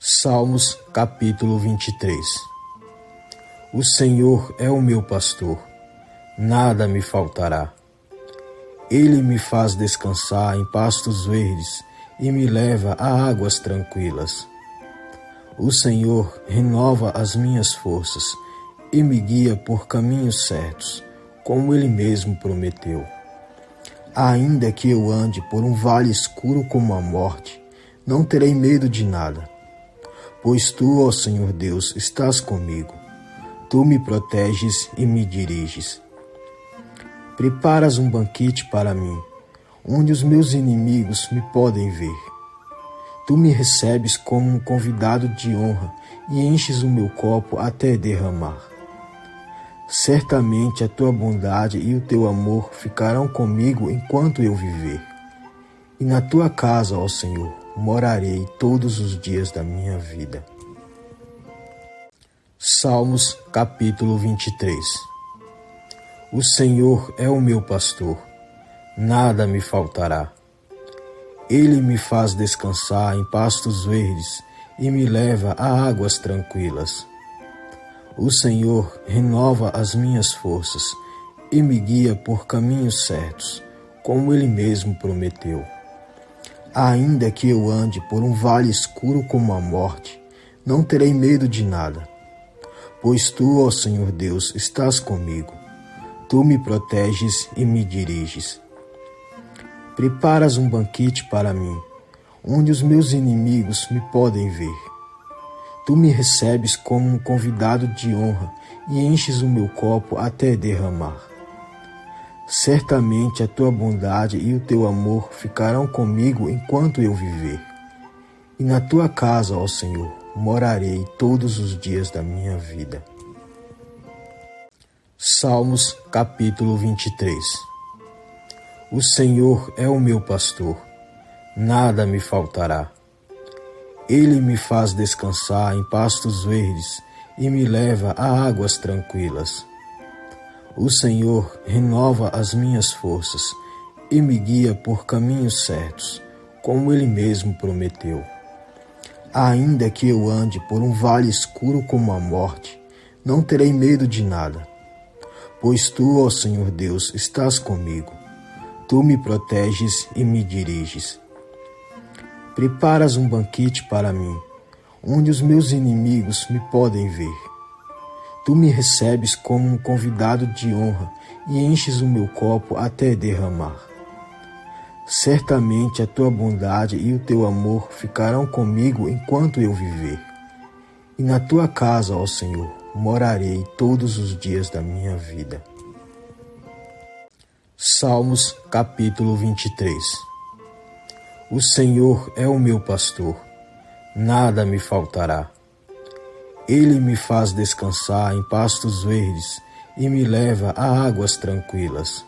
Salmos capítulo 23. O Senhor é o meu pastor, nada me faltará. Ele me faz descansar em pastos verdes e me leva a águas tranquilas. O Senhor renova as minhas forças e me guia por caminhos certos, como Ele mesmo prometeu. Ainda que eu ande por um vale escuro como a morte, não terei medo de nada. Pois tu, ó Senhor Deus, estás comigo. Tu me proteges e me diriges. Preparas um banquete para mim, onde os meus inimigos me podem ver. Tu me recebes como um convidado de honra e enches o meu copo até derramar. Certamente a tua bondade e o teu amor ficarão comigo enquanto eu viver. E na tua casa, ó Senhor, morarei todos os dias da minha vida. Salmos capítulo 23. O Senhor é o meu pastor, nada me faltará. Ele me faz descansar em pastos verdes e me leva a águas tranquilas. O Senhor renova as minhas forças e me guia por caminhos certos, como Ele mesmo prometeu. Ainda que eu ande por um vale escuro como a morte, não terei medo de nada. Pois tu, ó Senhor Deus, estás comigo. Tu me proteges e me diriges. Preparas um banquete para mim, onde os meus inimigos me podem ver. Tu me recebes como um convidado de honra e enches o meu copo até derramar. Certamente a tua bondade e o teu amor ficarão comigo enquanto eu viver. E na tua casa, ó Senhor, morarei todos os dias da minha vida. Salmos capítulo 23. O Senhor é o meu pastor, nada me faltará. Ele me faz descansar em pastos verdes e me leva a águas tranquilas. O Senhor renova as minhas forças e me guia por caminhos certos, como Ele mesmo prometeu. Ainda que eu ande por um vale escuro como a morte, não terei medo de nada. Pois tu, ó Senhor Deus, estás comigo. Tu me proteges e me diriges. Preparas um banquete para mim, onde os meus inimigos me podem ver. Tu me recebes como um convidado de honra e enches o meu copo até derramar. Certamente a tua bondade e o teu amor ficarão comigo enquanto eu viver. E na tua casa, ó Senhor, morarei todos os dias da minha vida. Salmos capítulo 23. O Senhor é o meu pastor, nada me faltará. Ele me faz descansar em pastos verdes e me leva a águas tranquilas.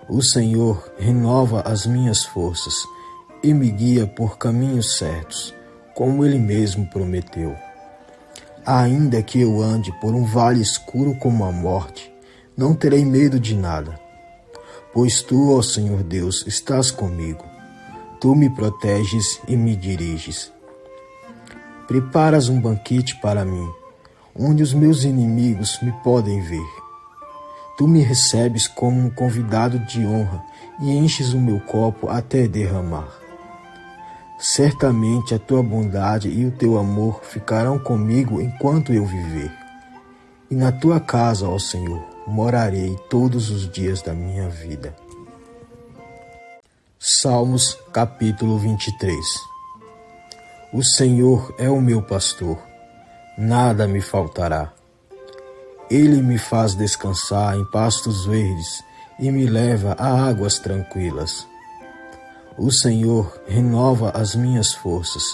O Senhor renova as minhas forças e me guia por caminhos certos, como Ele mesmo prometeu. Ainda que eu ande por um vale escuro como a morte, não terei medo de nada. Pois tu, ó Senhor Deus, estás comigo. Tu me proteges e me diriges. Preparas um banquete para mim, onde os meus inimigos me podem ver. Tu me recebes como um convidado de honra e enches o meu copo até derramar. Certamente a tua bondade e o teu amor ficarão comigo enquanto eu viver. E na tua casa, ó Senhor, morarei todos os dias da minha vida. Salmos capítulo 23. O Senhor é o meu pastor, nada me faltará. Ele me faz descansar em pastos verdes e me leva a águas tranquilas. O Senhor renova as minhas forças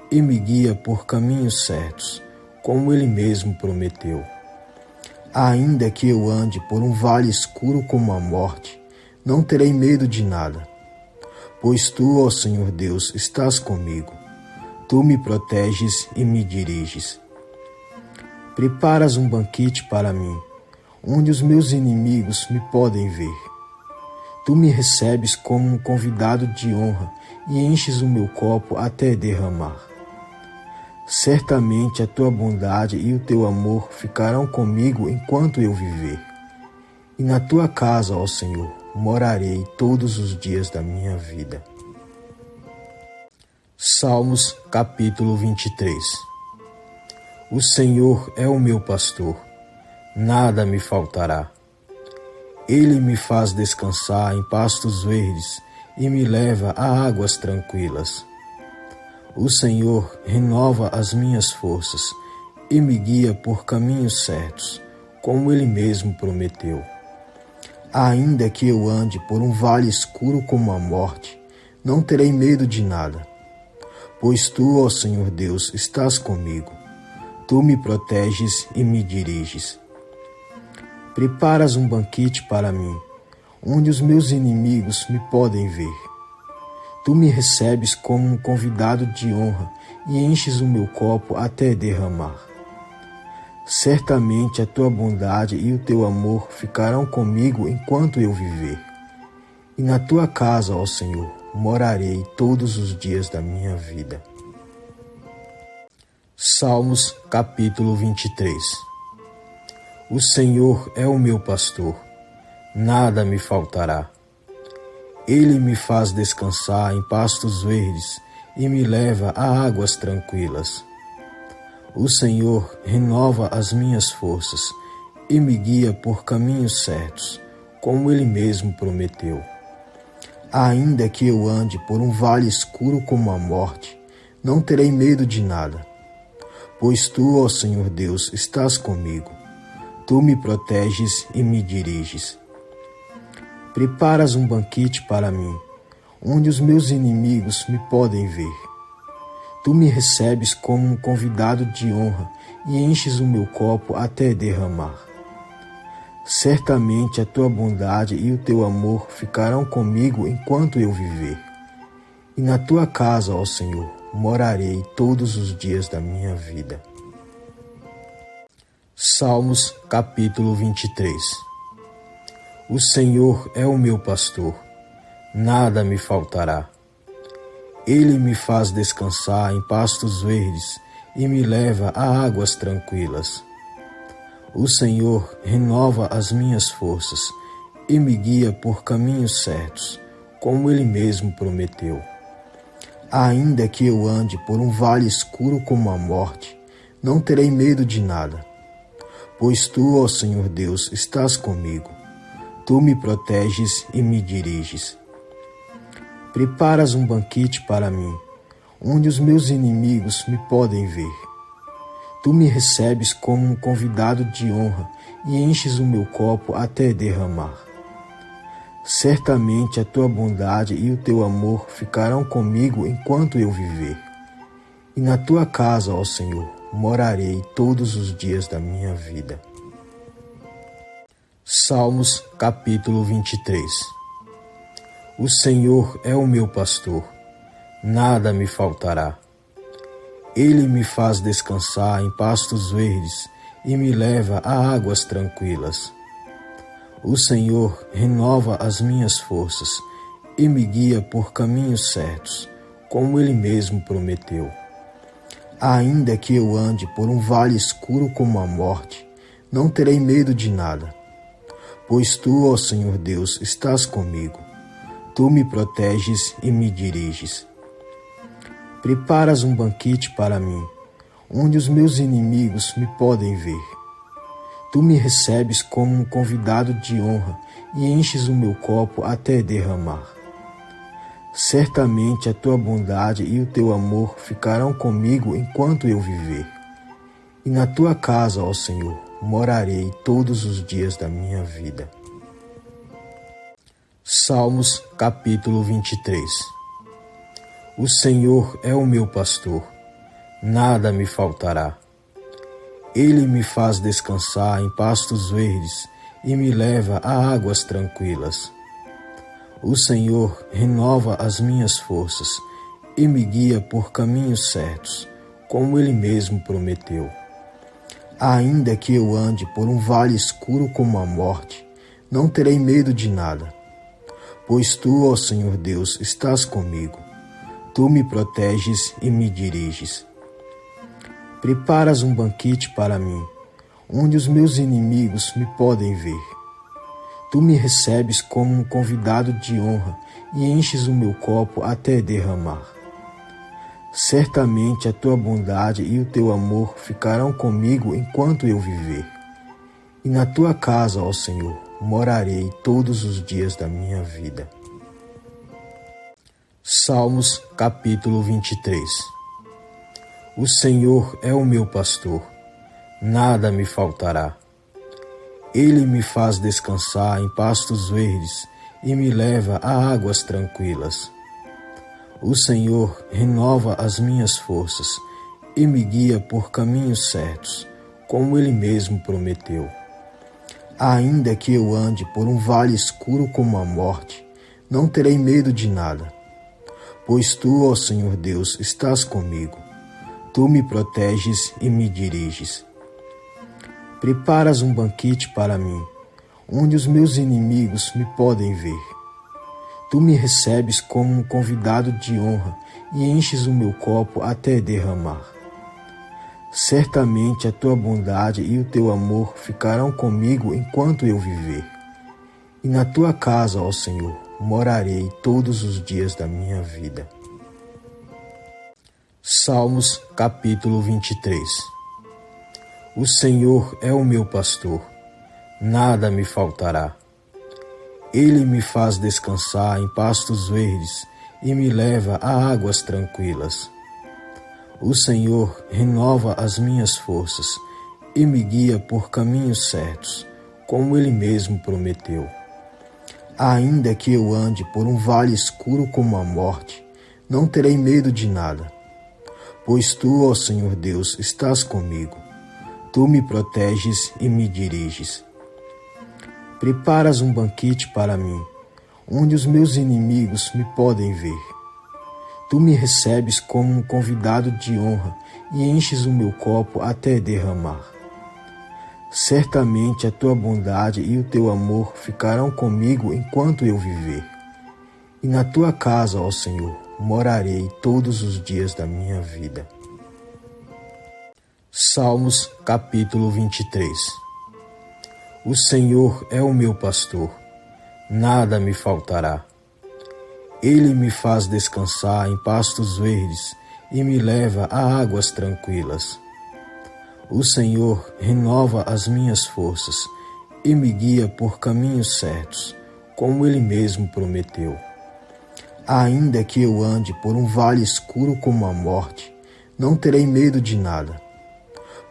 e me guia por caminhos certos, como Ele mesmo prometeu. Ainda que eu ande por um vale escuro como a morte, não terei medo de nada. Pois tu, ó Senhor Deus, estás comigo. Tu me proteges e me diriges. Preparas um banquete para mim, onde os meus inimigos me podem ver. Tu me recebes como um convidado de honra e enches o meu copo até derramar. Certamente a tua bondade e o teu amor ficarão comigo enquanto eu viver. E na tua casa, ó Senhor, morarei todos os dias da minha vida. Salmos capítulo 23. O Senhor é o meu pastor, nada me faltará. Ele me faz descansar em pastos verdes e me leva a águas tranquilas. O Senhor renova as minhas forças e me guia por caminhos certos, como Ele mesmo prometeu. Ainda que eu ande por um vale escuro como a morte, não terei medo de nada. Pois Tu, ó Senhor Deus, estás comigo. Tu me proteges e me diriges. Preparas um banquete para mim, onde os meus inimigos me podem ver. Tu me recebes como um convidado de honra e enches o meu copo até derramar. Certamente a tua bondade e o teu amor ficarão comigo enquanto eu viver. E na tua casa, ó Senhor, morarei todos os dias da minha vida. Salmos capítulo 23. O Senhor é o meu pastor, nada me faltará. Ele me faz descansar em pastos verdes e me leva a águas tranquilas. O Senhor renova as minhas forças e me guia por caminhos certos, como Ele mesmo prometeu. Ainda que eu ande por um vale escuro como a morte, não terei medo de nada. Pois Tu, ó Senhor Deus, estás comigo. Tu me proteges e me diriges. Preparas um banquete para mim, onde os meus inimigos me podem ver. Tu me recebes como um convidado de honra e enches o meu copo até derramar. Certamente a tua bondade e o teu amor ficarão comigo enquanto eu viver. E na tua casa, ó Senhor, morarei todos os dias da minha vida. Salmos capítulo 23. O Senhor é o meu pastor, nada me faltará. Ele me faz descansar em pastos verdes e me leva a águas tranquilas. O Senhor renova as minhas forças e me guia por caminhos certos, como Ele mesmo prometeu. Ainda que eu ande por um vale escuro como a morte, não terei medo de nada. Pois Tu, ó Senhor Deus, estás comigo. Tu me proteges e me diriges. Preparas um banquete para mim, onde os meus inimigos me podem ver. Tu me recebes como um convidado de honra e enches o meu copo até derramar. Certamente a tua bondade e o teu amor ficarão comigo enquanto eu viver. E na tua casa, ó Senhor, morarei todos os dias da minha vida. Salmos capítulo 23. O Senhor é o meu pastor, nada me faltará. Ele me faz descansar em pastos verdes e me leva a águas tranquilas. O Senhor renova as minhas forças e me guia por caminhos certos, como Ele mesmo prometeu. Ainda que eu ande por um vale escuro como a morte, não terei medo de nada. Pois Tu, ó Senhor Deus, estás comigo. Tu me proteges e me diriges. Preparas um banquete para mim, onde os meus inimigos me podem ver. Tu me recebes como um convidado de honra e enches o meu copo até derramar. Certamente a tua bondade e o teu amor ficarão comigo enquanto eu viver. E na tua casa, ó Senhor, morarei todos os dias da minha vida. Salmos capítulo 23. O Senhor é o meu pastor, nada me faltará. Ele me faz descansar em pastos verdes e me leva a águas tranquilas. O Senhor renova as minhas forças e me guia por caminhos certos, como Ele mesmo prometeu. Ainda que eu ande por um vale escuro como a morte, não terei medo de nada. Pois Tu, ó Senhor Deus, estás comigo. Tu me proteges e me diriges. Preparas um banquete para mim, onde os meus inimigos me podem ver. Tu me recebes como um convidado de honra e enches o meu copo até derramar. Certamente a tua bondade e o teu amor ficarão comigo enquanto eu viver. E na tua casa, ó Senhor, morarei todos os dias da minha vida. Salmos capítulo 23. O Senhor é o meu pastor, nada me faltará. Ele me faz descansar em pastos verdes e me leva a águas tranquilas. O Senhor renova as minhas forças e me guia por caminhos certos, como Ele mesmo prometeu. Ainda que eu ande por um vale escuro como a morte, não terei medo de nada, pois Tu, ó Senhor Deus, estás comigo. Tu me proteges e me diriges. Preparas um banquete para mim, onde os meus inimigos me podem ver. Tu me recebes como um convidado de honra e enches o meu copo até derramar. Certamente a tua bondade e o teu amor ficarão comigo enquanto eu viver. E na tua casa, ó Senhor, morarei todos os dias da minha vida. Salmos capítulo 23. O Senhor é o meu pastor, nada me faltará. Ele me faz descansar em pastos verdes e me leva a águas tranquilas. O Senhor renova as minhas forças e me guia por caminhos certos, como Ele mesmo prometeu. Ainda que eu ande por um vale escuro como a morte, não terei medo de nada, pois Tu, ó Senhor Deus, estás comigo. Tu me proteges e me diriges. Preparas um banquete para mim, onde os meus inimigos me podem ver. Tu me recebes como um convidado de honra e enches o meu copo até derramar. Certamente a tua bondade e o teu amor ficarão comigo enquanto eu viver. E na tua casa, ó Senhor, morarei todos os dias da minha vida. Salmos capítulo 23. O Senhor é o meu pastor, nada me faltará. Ele me faz descansar em pastos verdes e me leva a águas tranquilas. O Senhor renova as minhas forças e me guia por caminhos certos, como Ele mesmo prometeu. Ainda que eu ande por um vale escuro como a morte, não terei medo de nada,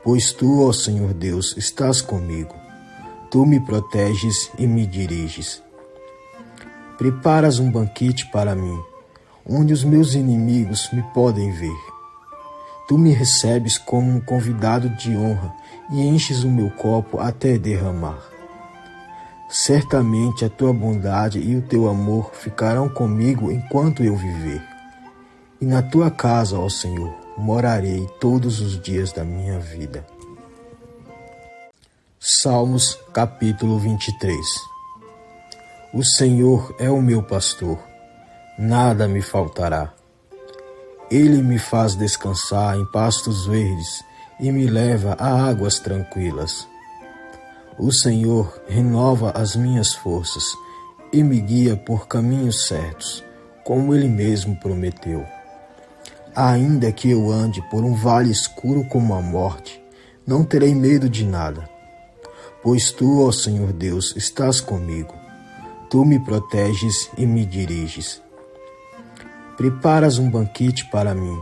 pois Tu, ó Senhor Deus, estás comigo. Tu me proteges e me diriges. Preparas um banquete para mim, onde os meus inimigos me podem ver. Tu me recebes como um convidado de honra e enches o meu copo até derramar. Certamente a tua bondade e o teu amor ficarão comigo enquanto eu viver. E na tua casa, ó Senhor, morarei todos os dias da minha vida. Salmos capítulo 23. O Senhor é o meu pastor, nada me faltará. Ele me faz descansar em pastos verdes e me leva a águas tranquilas. O Senhor renova as minhas forças e me guia por caminhos certos, como Ele mesmo prometeu. Ainda que eu ande por um vale escuro como a morte, não terei medo de nada, pois Tu, ó Senhor Deus, estás comigo. Tu me proteges e me diriges. Preparas um banquete para mim,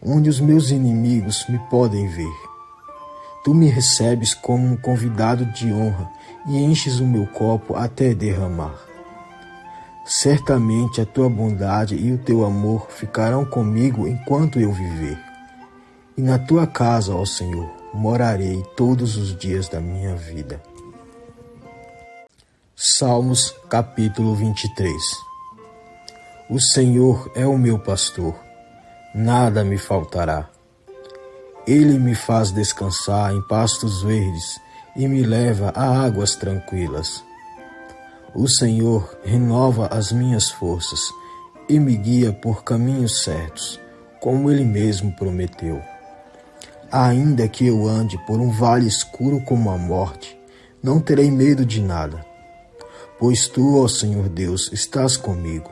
onde os meus inimigos me podem ver. Tu me recebes como um convidado de honra e enches o meu copo até derramar. Certamente a tua bondade e o teu amor ficarão comigo enquanto eu viver. E na tua casa, ó Senhor, morarei todos os dias da minha vida. Salmos capítulo 23. O Senhor é o meu pastor, nada me faltará. Ele me faz descansar em pastos verdes e me leva a águas tranquilas. O Senhor renova as minhas forças e me guia por caminhos certos, como Ele mesmo prometeu. Ainda que eu ande por um vale escuro como a morte, não terei medo de nada. Pois tu, ó Senhor Deus, estás comigo.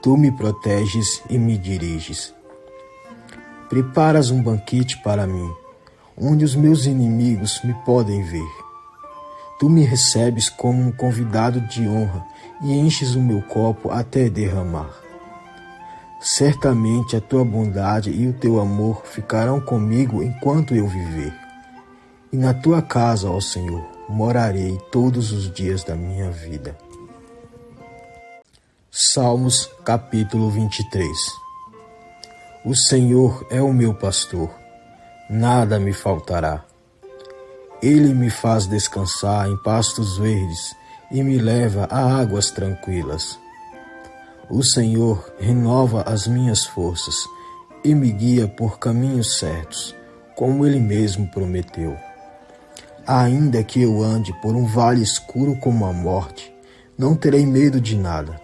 Tu me proteges e me diriges. Preparas um banquete para mim, onde os meus inimigos me podem ver. Tu me recebes como um convidado de honra e enches o meu copo até derramar. Certamente a tua bondade e o teu amor ficarão comigo enquanto eu viver. E na tua casa, ó Senhor, morarei todos os dias da minha vida. Salmos capítulo 23. O Senhor é o meu pastor, nada me faltará. Ele me faz descansar em pastos verdes e me leva a águas tranquilas. O Senhor renova as minhas forças e me guia por caminhos certos, como Ele mesmo prometeu. Ainda que eu ande por um vale escuro como a morte, não terei medo de nada.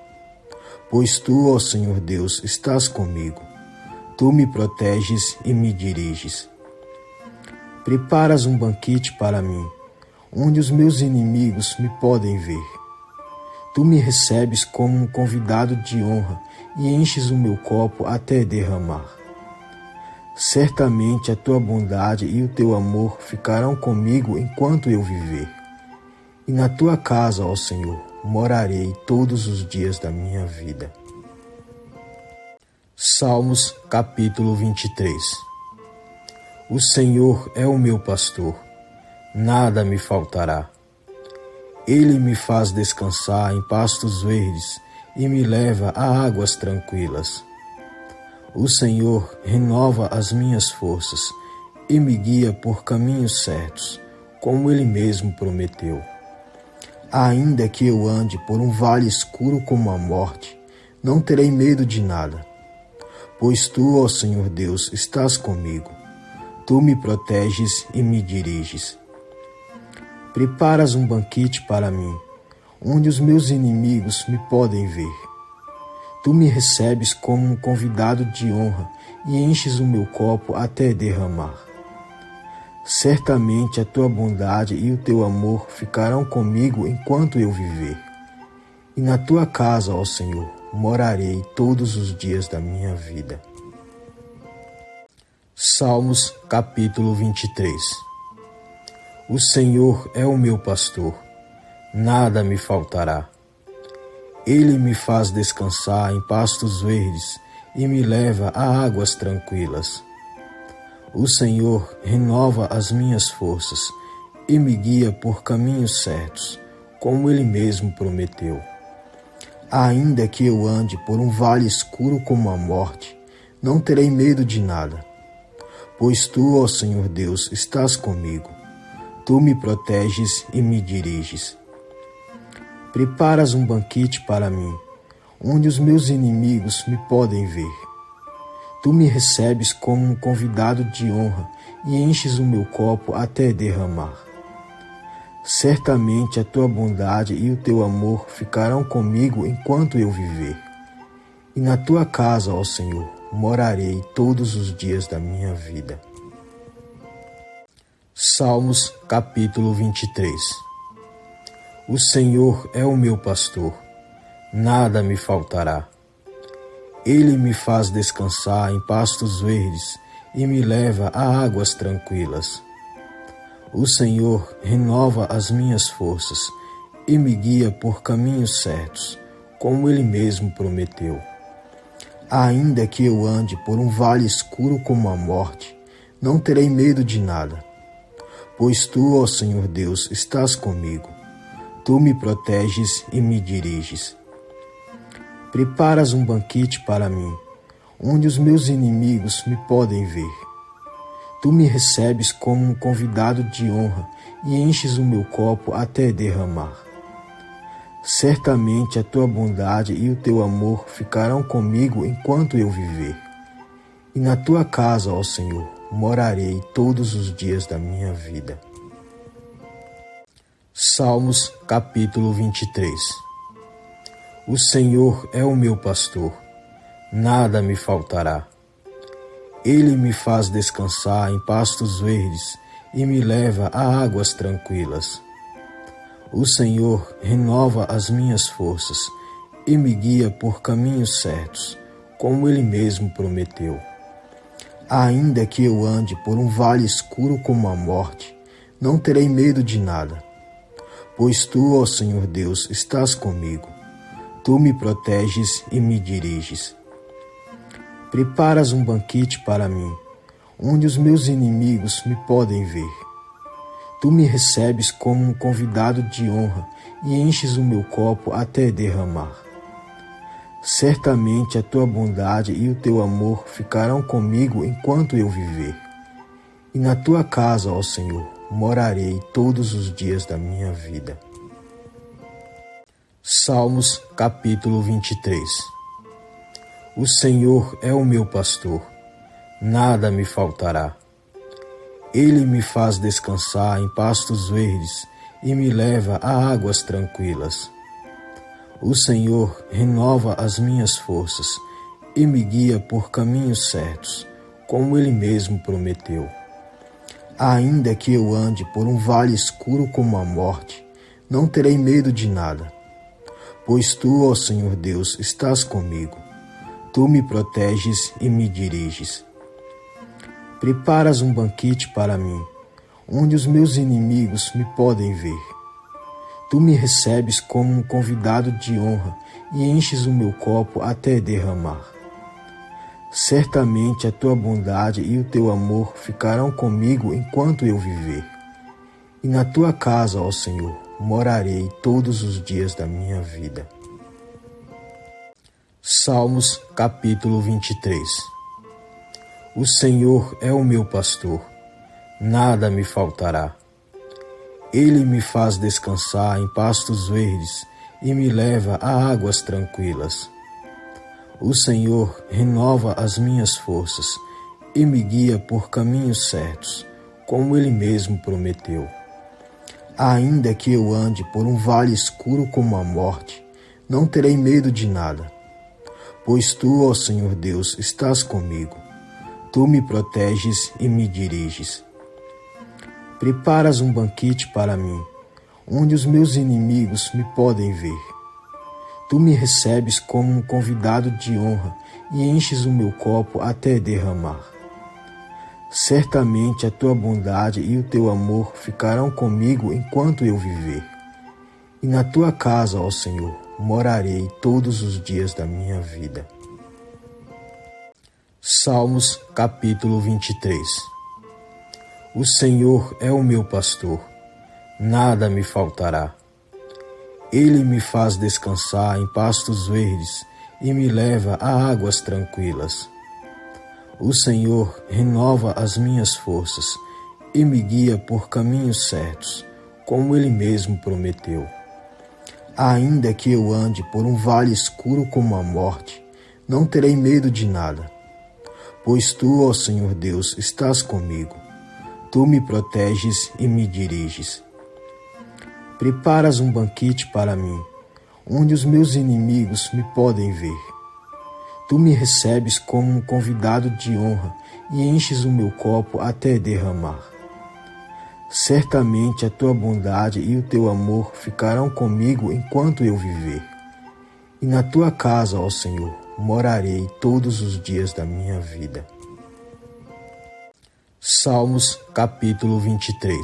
Pois tu, ó Senhor Deus, estás comigo. Tu me proteges e me diriges. Preparas um banquete para mim, onde os meus inimigos me podem ver. Tu me recebes como um convidado de honra e enches o meu copo até derramar. Certamente a tua bondade e o teu amor ficarão comigo enquanto eu viver. E na tua casa, ó Senhor, morarei todos os dias da minha vida. Salmos capítulo 23. O Senhor é o meu pastor, nada me faltará. Ele me faz descansar em pastos verdes e me leva a águas tranquilas. O Senhor renova as minhas forças e me guia por caminhos certos, como Ele mesmo prometeu. Ainda que eu ande por um vale escuro como a morte, não terei medo de nada. Pois tu, ó Senhor Deus, estás comigo. Tu me proteges e me diriges. Preparas um banquete para mim, onde os meus inimigos me podem ver. Tu me recebes como um convidado de honra e enches o meu copo até derramar. Certamente a tua bondade e o teu amor ficarão comigo enquanto eu viver. E na tua casa, ó Senhor, morarei todos os dias da minha vida. Salmos capítulo 23. O Senhor é o meu pastor, nada me faltará. Ele me faz descansar em pastos verdes e me leva a águas tranquilas. O Senhor renova as minhas forças e me guia por caminhos certos, como Ele mesmo prometeu. Ainda que eu ande por um vale escuro como a morte, não terei medo de nada. Pois tu, ó Senhor Deus, estás comigo. Tu me proteges e me diriges. Preparas um banquete para mim, onde os meus inimigos me podem ver. Tu me recebes como um convidado de honra e enches o meu copo até derramar. Certamente a tua bondade e o teu amor ficarão comigo enquanto eu viver. E na tua casa, ó Senhor, morarei todos os dias da minha vida. Salmos capítulo 23. O Senhor é o meu pastor, nada me faltará. Ele me faz descansar em pastos verdes e me leva a águas tranquilas. O Senhor renova as minhas forças e me guia por caminhos certos, como Ele mesmo prometeu. Ainda que eu ande por um vale escuro como a morte, não terei medo de nada. Pois tu, ó Senhor Deus, estás comigo. Tu me proteges e me diriges. Preparas um banquete para mim, onde os meus inimigos me podem ver. Tu me recebes como um convidado de honra e enches o meu copo até derramar. Certamente a tua bondade e o teu amor ficarão comigo enquanto eu viver. E na tua casa, ó Senhor, morarei todos os dias da minha vida. Salmos capítulo 23. O Senhor é o meu pastor, nada me faltará. Ele me faz descansar em pastos verdes e me leva a águas tranquilas. O Senhor renova as minhas forças e me guia por caminhos certos, como Ele mesmo prometeu. Ainda que eu ande por um vale escuro como a morte, não terei medo de nada, pois Tu, ó Senhor Deus, estás comigo. Tu me proteges e me diriges. Preparas um banquete para mim, onde os meus inimigos me podem ver. Tu me recebes como um convidado de honra e enches o meu copo até derramar. Certamente a Tua bondade e o Teu amor ficarão comigo enquanto eu viver. E na Tua casa, ó Senhor, morarei todos os dias da minha vida. Salmos capítulo 23. O Senhor é o meu pastor, nada me faltará. Ele me faz descansar em pastos verdes e me leva a águas tranquilas. O Senhor renova as minhas forças e me guia por caminhos certos, como Ele mesmo prometeu. Ainda que eu ande por um vale escuro como a morte, não terei medo de nada, pois Tu, ó Senhor Deus, estás comigo. Tu me proteges e me diriges. Preparas um banquete para mim, onde os meus inimigos me podem ver. Tu me recebes como um convidado de honra e enches o meu copo até derramar. Certamente a Tua bondade e o Teu amor ficarão comigo enquanto eu viver. E na Tua casa, ó Senhor, morarei todos os dias da minha vida. Salmos capítulo 23. O Senhor é o meu pastor, nada me faltará. Ele me faz descansar em pastos verdes e me leva a águas tranquilas. O Senhor renova as minhas forças e me guia por caminhos certos, como Ele mesmo prometeu. Ainda que eu ande por um vale escuro como a morte, não terei medo de nada, pois Tu, ó Senhor Deus, estás comigo. Tu me proteges e me diriges. Preparas um banquete para mim, onde os meus inimigos me podem ver. Tu me recebes como um convidado de honra e enches o meu copo até derramar. Certamente a Tua bondade e o Teu amor ficarão comigo enquanto eu viver. E na Tua casa, ó Senhor, morarei todos os dias da minha vida. Salmos capítulo 23. O Senhor é o meu pastor, nada me faltará. Ele me faz descansar em pastos verdes e me leva a águas tranquilas. O Senhor renova as minhas forças e me guia por caminhos certos, como Ele mesmo prometeu. Ainda que eu ande por um vale escuro como a morte, não terei medo de nada, pois Tu, ó Senhor Deus, estás comigo. Tu me proteges e me diriges. Preparas um banquete para mim, onde os meus inimigos me podem ver. Tu me recebes como um convidado de honra e enches o meu copo até derramar. Certamente a Tua bondade e o Teu amor ficarão comigo enquanto eu viver. E na Tua casa, ó Senhor, morarei todos os dias da minha vida. Salmos capítulo 23.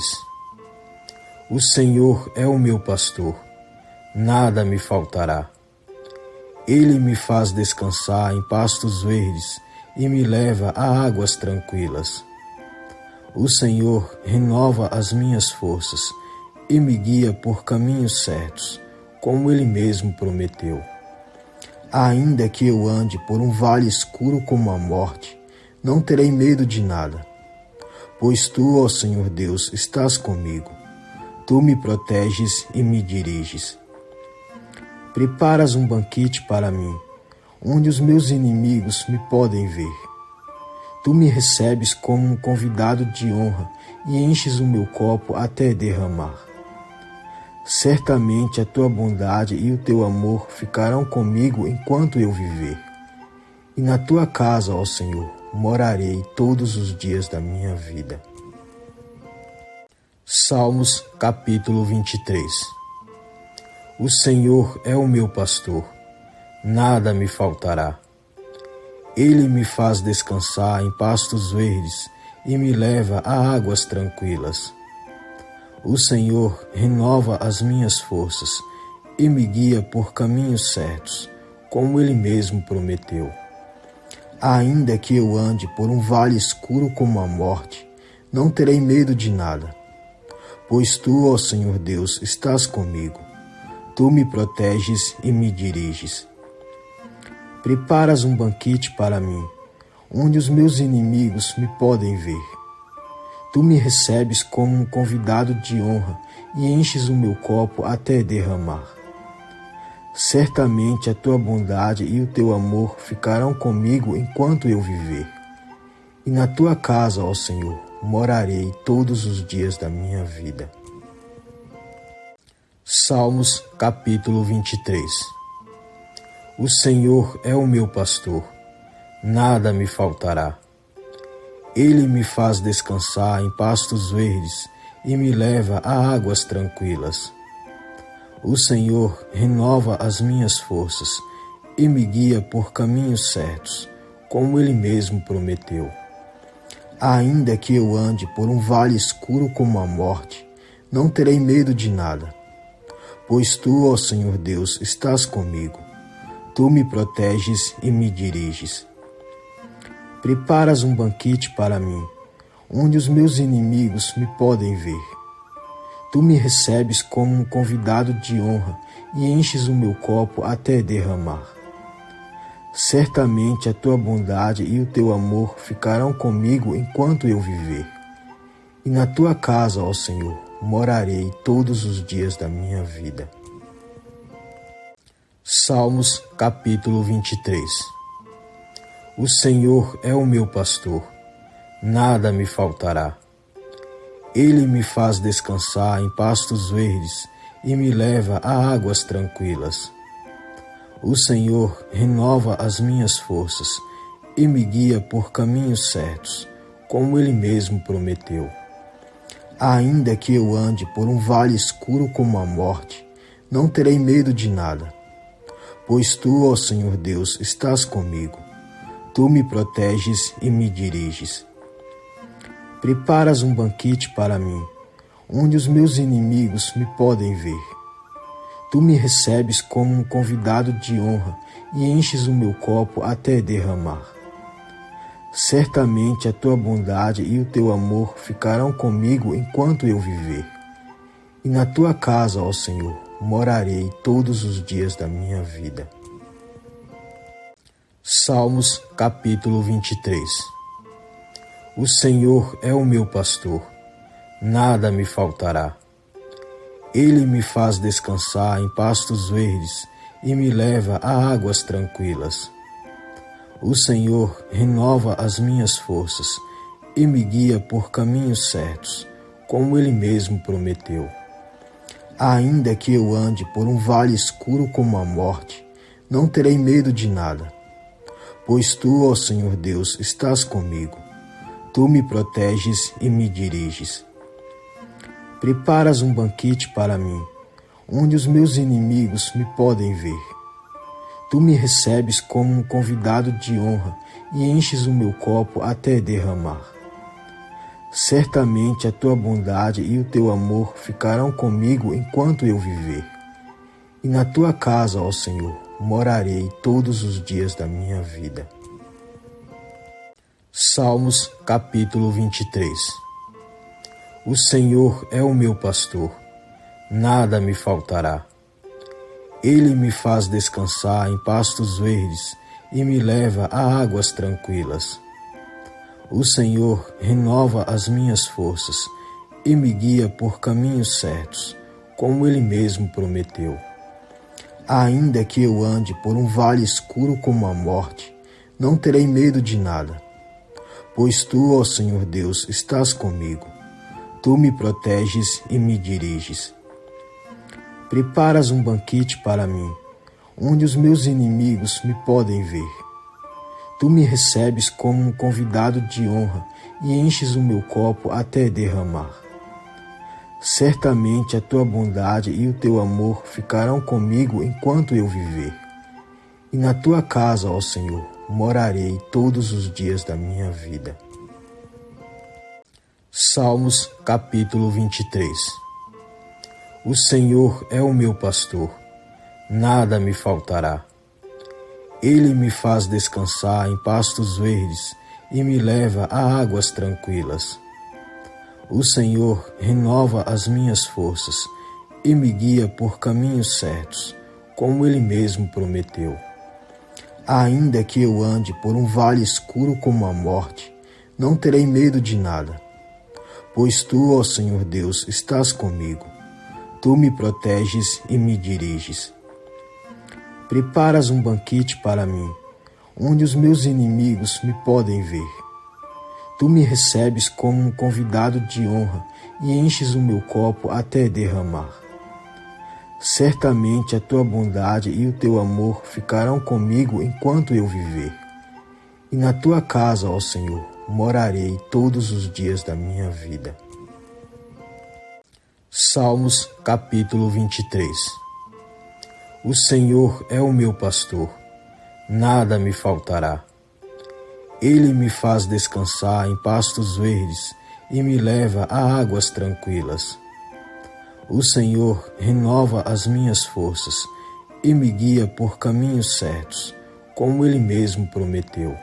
O Senhor é o meu pastor, nada me faltará. Ele me faz descansar em pastos verdes e me leva a águas tranquilas. O Senhor renova as minhas forças e me guia por caminhos certos, como Ele mesmo prometeu. Ainda que eu ande por um vale escuro como a morte, não terei medo de nada, pois Tu, ó Senhor Deus, estás comigo. Tu me proteges e me diriges. Preparas um banquete para mim, onde os meus inimigos me podem ver. Tu me recebes como um convidado de honra e enches o meu copo até derramar. Certamente a Tua bondade e o Teu amor ficarão comigo enquanto eu viver. E na Tua casa, ó Senhor, morarei todos os dias da minha vida. Salmos capítulo 23. O Senhor é o meu pastor, nada me faltará. Ele me faz descansar em pastos verdes e me leva a águas tranquilas. O Senhor renova as minhas forças e me guia por caminhos certos, como Ele mesmo prometeu. Ainda que eu ande por um vale escuro como a morte, não terei medo de nada. Pois Tu, ó Senhor Deus, estás comigo. Tu me proteges e me diriges. Preparas um banquete para mim, onde os meus inimigos me podem ver. Tu me recebes como um convidado de honra e enches o meu copo até derramar. Certamente a Tua bondade e o Teu amor ficarão comigo enquanto eu viver. E na Tua casa, ó Senhor, morarei todos os dias da minha vida. Salmos capítulo 23. O Senhor é o meu pastor, nada me faltará. Ele me faz descansar em pastos verdes e me leva a águas tranquilas. O Senhor renova as minhas forças e me guia por caminhos certos, como Ele mesmo prometeu. Ainda que eu ande por um vale escuro como a morte, não terei medo de nada. Pois Tu, ó Senhor Deus, estás comigo. Tu me proteges e me diriges. Preparas um banquete para mim, onde os meus inimigos me podem ver. Tu me recebes como um convidado de honra e enches o meu copo até derramar. Certamente a Tua bondade e o Teu amor ficarão comigo enquanto eu viver. E na Tua casa, ó Senhor, morarei todos os dias da minha vida. Salmos capítulo 23. O Senhor é o meu pastor, nada me faltará. Ele me faz descansar em pastos verdes e me leva a águas tranquilas. O Senhor renova as minhas forças e me guia por caminhos certos, como Ele mesmo prometeu. Ainda que eu ande por um vale escuro como a morte, não terei medo de nada. Pois Tu, ó Senhor Deus, estás comigo. Tu me proteges e me diriges. Preparas um banquete para mim, onde os meus inimigos me podem ver. Tu me recebes como um convidado de honra e enches o meu copo até derramar. Certamente a Tua bondade e o Teu amor ficarão comigo enquanto eu viver. E na Tua casa, ó Senhor, morarei todos os dias da minha vida. Salmos capítulo 23. O Senhor é o meu pastor, nada me faltará. Ele me faz descansar em pastos verdes e me leva a águas tranquilas. O Senhor renova as minhas forças e me guia por caminhos certos, como Ele mesmo prometeu. Ainda que eu ande por um vale escuro como a morte, não terei medo de nada. Pois Tu, ó Senhor Deus, estás comigo. Tu me proteges e me diriges. Preparas um banquete para mim, onde os meus inimigos me podem ver. Tu me recebes como um convidado de honra e enches o meu copo até derramar. Certamente a Tua bondade e o Teu amor ficarão comigo enquanto eu viver. E na Tua casa, ó Senhor, morarei todos os dias da minha vida. Salmos capítulo 23. O Senhor é o meu pastor, nada me faltará. Ele me faz descansar em pastos verdes e me leva a águas tranquilas. O Senhor renova as minhas forças e me guia por caminhos certos, como Ele mesmo prometeu. Ainda que eu ande por um vale escuro como a morte, não terei medo de nada. Pois Tu, ó Senhor Deus, estás comigo. Tu me proteges e me diriges. Preparas um banquete para mim, onde os meus inimigos me podem ver. Tu me recebes como um convidado de honra e enches o meu copo até derramar. Certamente a tua bondade e o teu amor ficarão comigo enquanto eu viver. E na tua casa, ó Senhor, morarei todos os dias da minha vida. Salmos capítulo 23. O Senhor é o meu pastor, nada me faltará. Ele me faz descansar em pastos verdes e me leva a águas tranquilas. O Senhor renova as minhas forças e me guia por caminhos certos, como Ele mesmo prometeu. Ainda que eu ande por um vale escuro como a morte, não terei medo de nada. Pois Tu, ó Senhor Deus, estás comigo. Tu me proteges e me diriges. Preparas um banquete para mim, onde os meus inimigos me podem ver. Tu me recebes como um convidado de honra e enches o meu copo até derramar. Certamente a tua bondade e o teu amor ficarão comigo enquanto eu viver. E na tua casa, ó Senhor, morarei todos os dias da minha vida. Salmos capítulo 23. O Senhor é o meu pastor, nada me faltará. Ele me faz descansar em pastos verdes e me leva a águas tranquilas. O Senhor renova as minhas forças e me guia por caminhos certos, como Ele mesmo prometeu.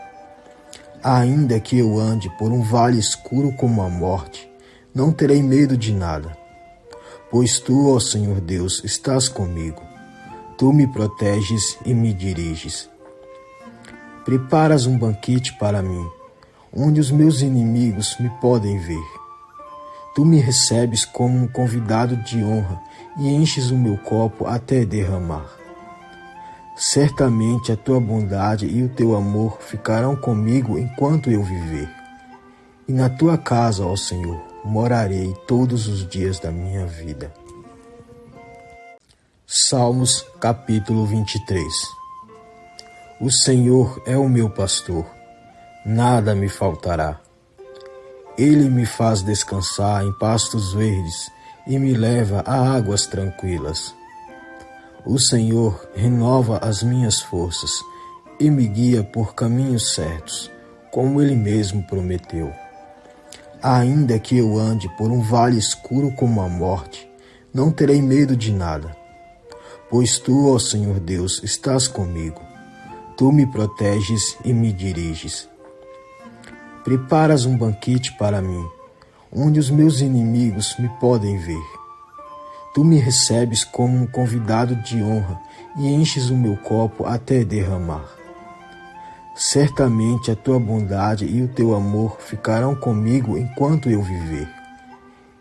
Ainda que eu ande por um vale escuro como a morte, não terei medo de nada. Pois Tu, ó Senhor Deus, estás comigo. Tu me proteges e me diriges. Preparas um banquete para mim, onde os meus inimigos me podem ver. Tu me recebes como um convidado de honra e enches o meu copo até derramar. Certamente a tua bondade e o teu amor ficarão comigo enquanto eu viver. E na tua casa, ó Senhor, morarei todos os dias da minha vida. Salmos capítulo 23. O Senhor é o meu pastor, nada me faltará. Ele me faz descansar em pastos verdes e me leva a águas tranquilas. O Senhor renova as minhas forças e me guia por caminhos certos, como Ele mesmo prometeu. Ainda que eu ande por um vale escuro como a morte, não terei medo de nada. Pois Tu, ó Senhor Deus, estás comigo. Tu me proteges e me diriges. Preparas um banquete para mim, onde os meus inimigos me podem ver. Tu me recebes como um convidado de honra e enches o meu copo até derramar. Certamente a tua bondade e o teu amor ficarão comigo enquanto eu viver.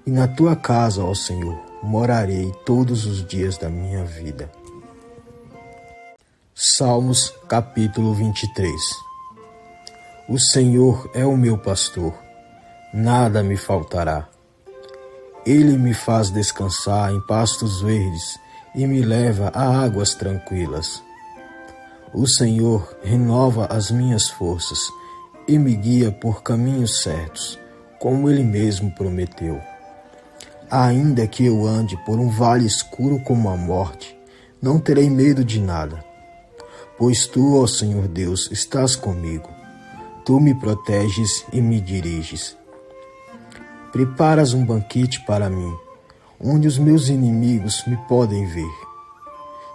E na tua casa, ó Senhor, morarei todos os dias da minha vida. Salmos capítulo 23. O Senhor é o meu pastor, nada me faltará. Ele me faz descansar em pastos verdes e me leva a águas tranquilas. O Senhor renova as minhas forças e me guia por caminhos certos, como Ele mesmo prometeu. Ainda que eu ande por um vale escuro como a morte, não terei medo de nada. Pois Tu, ó Senhor Deus, estás comigo. Tu me proteges e me diriges. Preparas um banquete para mim, onde os meus inimigos me podem ver.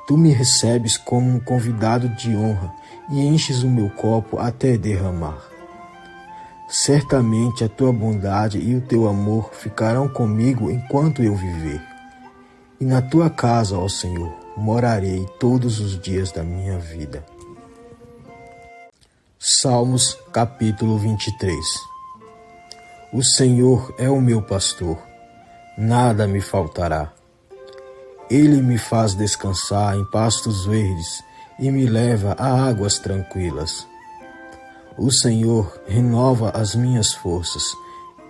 Tu me recebes como um convidado de honra e enches o meu copo até derramar. Certamente a tua bondade e o teu amor ficarão comigo enquanto eu viver. E na tua casa, ó Senhor, morarei todos os dias da minha vida. Salmos capítulo 23. O Senhor é o meu pastor, nada me faltará. Ele me faz descansar em pastos verdes e me leva a águas tranquilas. O Senhor renova as minhas forças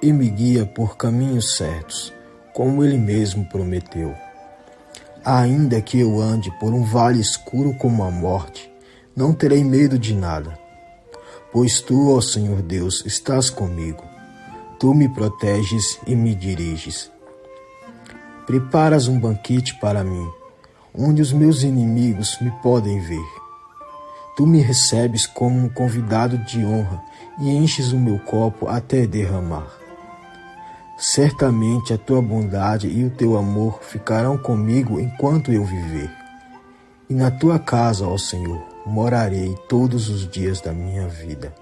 e me guia por caminhos certos, como Ele mesmo prometeu. Ainda que eu ande por um vale escuro como a morte, não terei medo de nada. Pois tu, ó Senhor Deus, estás comigo. Tu me proteges e me diriges. Preparas um banquete para mim, onde os meus inimigos me podem ver. Tu me recebes como um convidado de honra e enches o meu copo até derramar. Certamente a tua bondade e o teu amor ficarão comigo enquanto eu viver. E na tua casa, ó Senhor, morarei todos os dias da minha vida.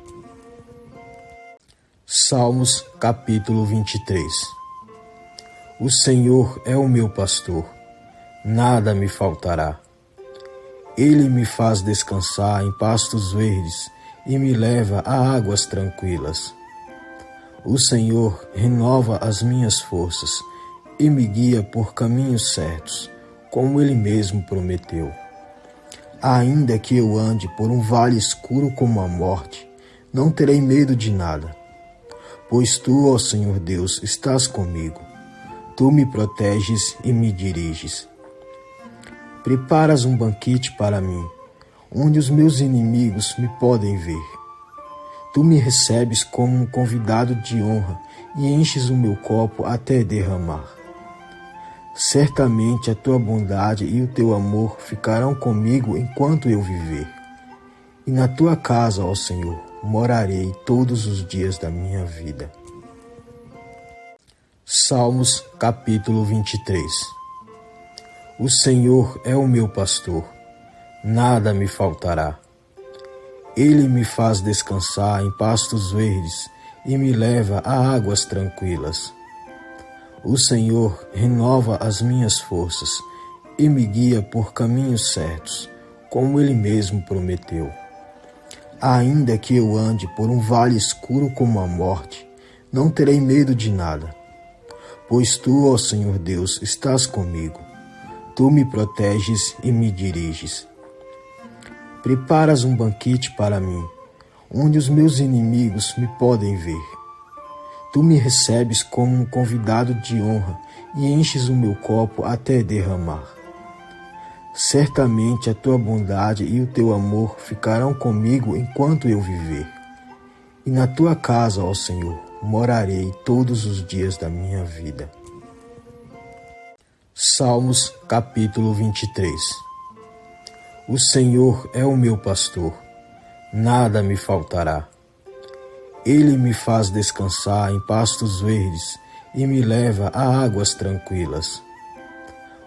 Salmos capítulo 23. O Senhor é o meu pastor, nada me faltará. Ele me faz descansar em pastos verdes e me leva a águas tranquilas. O Senhor renova as minhas forças e me guia por caminhos certos, como Ele mesmo prometeu. Ainda que eu ande por um vale escuro como a morte, não terei medo de nada. Pois tu, ó Senhor Deus, estás comigo. Tu me proteges e me diriges. Preparas um banquete para mim, onde os meus inimigos me podem ver. Tu me recebes como um convidado de honra e enches o meu copo até derramar. Certamente a tua bondade e o teu amor ficarão comigo enquanto eu viver. E na tua casa, ó Senhor, morarei todos os dias da minha vida. Salmos capítulo 23. O Senhor é o meu pastor, nada me faltará. Ele me faz descansar em pastos verdes e me leva a águas tranquilas. O Senhor renova as minhas forças e me guia por caminhos certos, como Ele mesmo prometeu. Ainda que eu ande por um vale escuro como a morte, não terei medo de nada. Pois tu, ó Senhor Deus, estás comigo. Tu me proteges e me diriges. Preparas um banquete para mim, onde os meus inimigos me podem ver. Tu me recebes como um convidado de honra e enches o meu copo até derramar. Certamente a tua bondade e o teu amor ficarão comigo enquanto eu viver. E na tua casa, ó Senhor, morarei todos os dias da minha vida. Salmos capítulo 23. O Senhor é o meu pastor, nada me faltará. Ele me faz descansar em pastos verdes e me leva a águas tranquilas.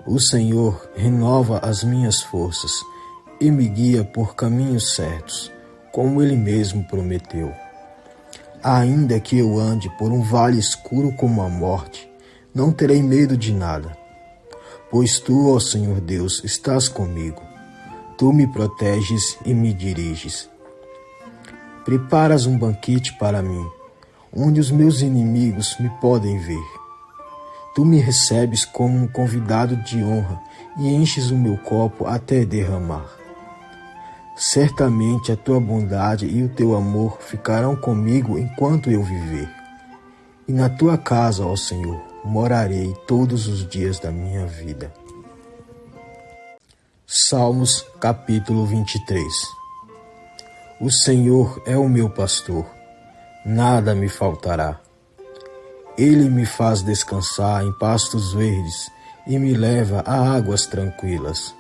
O Senhor renova as minhas forças e me guia por caminhos certos, como Ele mesmo prometeu. Ainda que eu ande por um vale escuro como a morte, não terei medo de nada. Pois tu, ó Senhor Deus, estás comigo. Tu me proteges e me diriges. Preparas um banquete para mim, onde os meus inimigos me podem ver. Tu me recebes como um convidado de honra e enches o meu copo até derramar. Certamente a tua bondade e o teu amor ficarão comigo enquanto eu viver. E na tua casa, ó Senhor, morarei todos os dias da minha vida. Salmos capítulo 23. O Senhor é o meu pastor, nada me faltará. Ele me faz descansar em pastos verdes e me leva a águas tranquilas.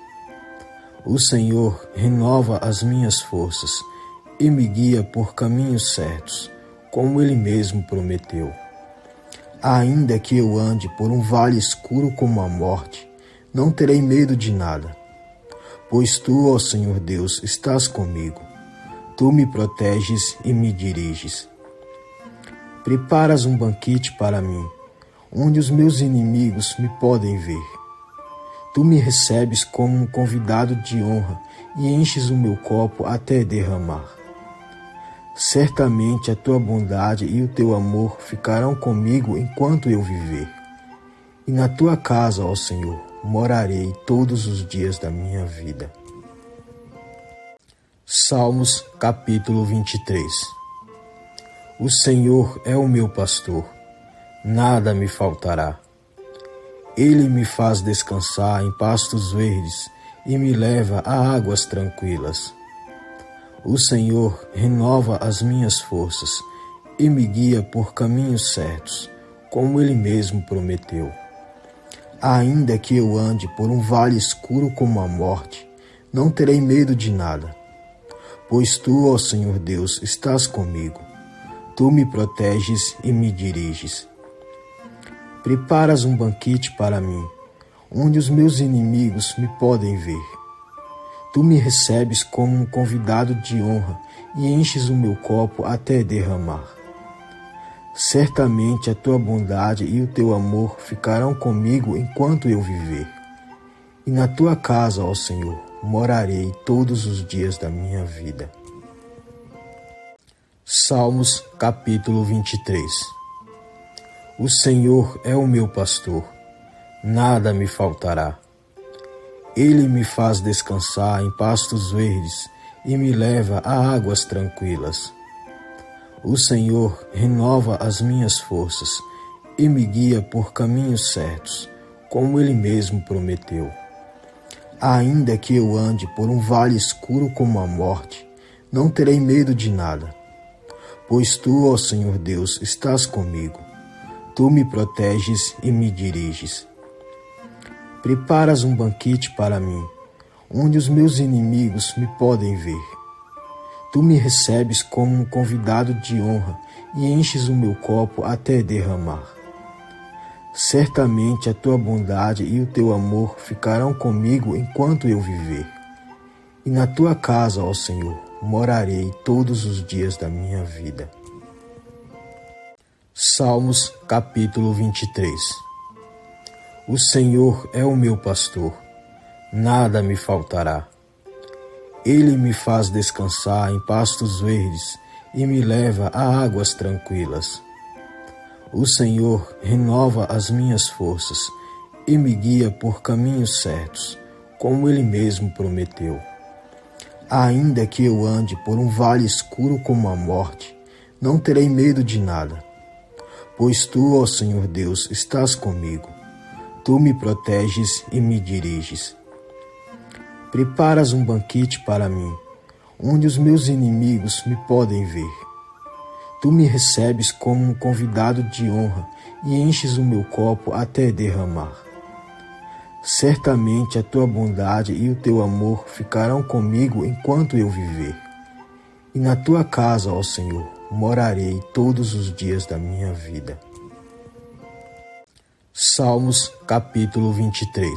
O Senhor renova as minhas forças e me guia por caminhos certos, como Ele mesmo prometeu. Ainda que eu ande por um vale escuro como a morte, não terei medo de nada. Pois tu, ó Senhor Deus, estás comigo. Tu me proteges e me diriges. Preparas um banquete para mim, onde os meus inimigos me podem ver. Tu me recebes como um convidado de honra e enches o meu copo até derramar. Certamente a tua bondade e o teu amor ficarão comigo enquanto eu viver. E na tua casa, ó Senhor, morarei todos os dias da minha vida. Salmos capítulo 23. O Senhor é o meu pastor, nada me faltará. Ele me faz descansar em pastos verdes e me leva a águas tranquilas. O Senhor renova as minhas forças e me guia por caminhos certos, como Ele mesmo prometeu. Ainda que eu ande por um vale escuro como a morte, não terei medo de nada, pois Tu, ó Senhor Deus, estás comigo. Tu me proteges e me diriges. Preparas um banquete para mim, onde os meus inimigos me podem ver. Tu me recebes como um convidado de honra e enches o meu copo até derramar. Certamente a Tua bondade e o Teu amor ficarão comigo enquanto eu viver. E na Tua casa, ó Senhor, morarei todos os dias da minha vida. Salmos capítulo 23. O Senhor é o meu pastor, nada me faltará. Ele me faz descansar em pastos verdes e me leva a águas tranquilas. O Senhor renova as minhas forças e me guia por caminhos certos, como Ele mesmo prometeu. Ainda que eu ande por um vale escuro como a morte, não terei medo de nada, pois Tu, ó Senhor Deus, estás comigo. Tu me proteges e me diriges. Preparas um banquete para mim, onde os meus inimigos me podem ver. Tu me recebes como um convidado de honra e enches o meu copo até derramar. Certamente a Tua bondade e o Teu amor ficarão comigo enquanto eu viver. E na Tua casa, ó Senhor, morarei todos os dias da minha vida. Salmos capítulo 23. O Senhor é o meu pastor, nada me faltará. Ele me faz descansar em pastos verdes e me leva a águas tranquilas. O Senhor renova as minhas forças e me guia por caminhos certos, como Ele mesmo prometeu. Ainda que eu ande por um vale escuro como a morte, não terei medo de nada, pois Tu, ó Senhor Deus, estás comigo. Tu me proteges e me diriges. Preparas um banquete para mim, onde os meus inimigos me podem ver. Tu me recebes como um convidado de honra e enches o meu copo até derramar. Certamente a Tua bondade e o Teu amor ficarão comigo enquanto eu viver. E na Tua casa, ó Senhor, morarei todos os dias da minha vida. Salmos capítulo 23.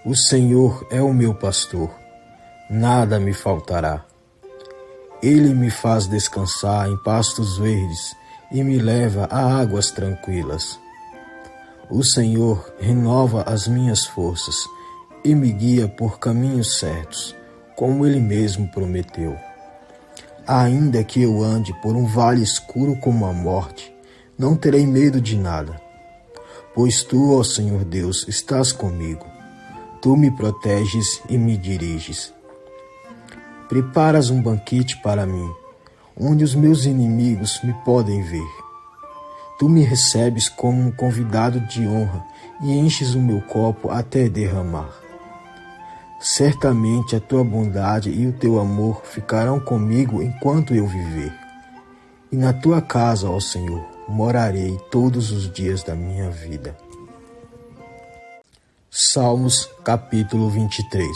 O Senhor é o meu pastor, nada me faltará. Ele me faz descansar em pastos verdes e me leva a águas tranquilas. O Senhor renova as minhas forças e me guia por caminhos certos, como Ele mesmo prometeu. Ainda que eu ande por um vale escuro como a morte, não terei medo de nada, pois Tu, ó Senhor Deus, estás comigo. Tu me proteges e me diriges. Preparas um banquete para mim, onde os meus inimigos me podem ver. Tu me recebes como um convidado de honra e enches o meu copo até derramar. Certamente a Tua bondade e o Teu amor ficarão comigo enquanto eu viver. E na Tua casa, ó Senhor, morarei todos os dias da minha vida. Salmos capítulo 23.